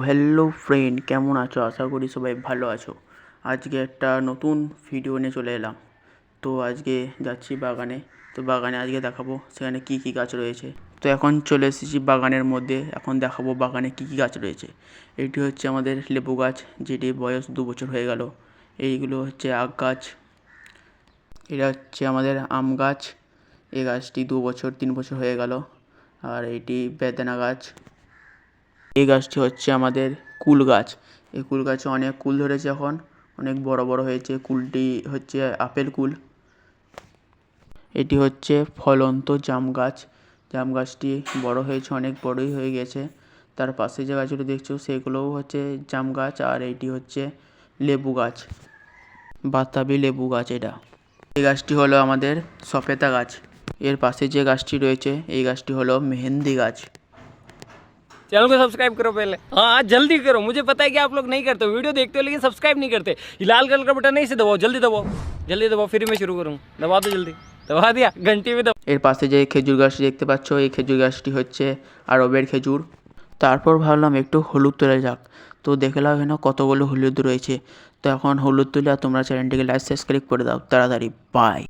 Hello friend, কেমন আছো? আশা করি সবাই ভালো আছো। আজকে একটা নতুন ভিডিও নিয়ে চলে এলাম। তো আজকে যাচ্ছি বাগানে। তো বাগানে আজকে দেখাবো সেখানে কি কি গাছ রয়েছে। তো এখন চলে এসেছি বাগানের মধ্যে। এখন দেখাবো বাগানে কি কি গাছ রয়েছে। এটি হচ্ছে আমাদের লেবু গাছ, যেটি বয়স 2 বছর হয়ে গেল। এইগুলো হচ্ছে আখ গাছ। এটা হচ্ছে আমাদের আম গাছ। এই গাছটি 2 বছর 3 বছর হয়ে গেল। আর এটি বেদানা গাছ। এই গাছটি হচ্ছে আমাদের কুল গাছ। এই কুল গাছে অনেক কুল ধরেছে, এখন অনেক বড় বড় হয়েছে। কুলটি হচ্ছে আপেল কুল। এটি হচ্ছে ফলন্ত জাম গাছ। জাম গাছটি বড় হয়েছে, অনেক বড়ই হয়ে গেছে। তার পাশে যে গাছগুলো দেখছো সেগুলোও হচ্ছে জাম গাছ। আর এইটি হচ্ছে লেবু গাছ, বাতাবি লেবু গাছ। এটা এই গাছটি হলো আমাদের সপেতা গাছ। এর পাশে যে গাছটি রয়েছে এই গাছটি হলো মেহেন্দি গাছ। चैनल को सब्सक्राइब करो पहले। हाँ जल्दी करो, मुझे पता है कि आप लोग नहीं करते हो, वीडियो देखते हो लेकिन सब्सक्राइब नहीं करते। ये लाल कलर का बटन नहीं से दबाओ, जल्दी दबाओ, जल्दी दबाओ, फिर मैं शुरू करूँ। दबा दो जल्दी, दबा दिया, घंटी में दबाओ। এর পাশে যে খেজুর গাছটি দেখতে পাচ্ছ, এই খেজুর গাছটি হচ্ছে আরবের খেজুর। তারপর ভাবলাম একটু হলুদ তোলা যাক। তো দেখলাম এখানে কতগুলো হলুদ রয়েছে। তো এখন হলুদ তুলে আর তোমরা চ্যানেলটিকে লাইক সাবস্ক্রাইব করে দাও তাড়াতাড়ি। বাই।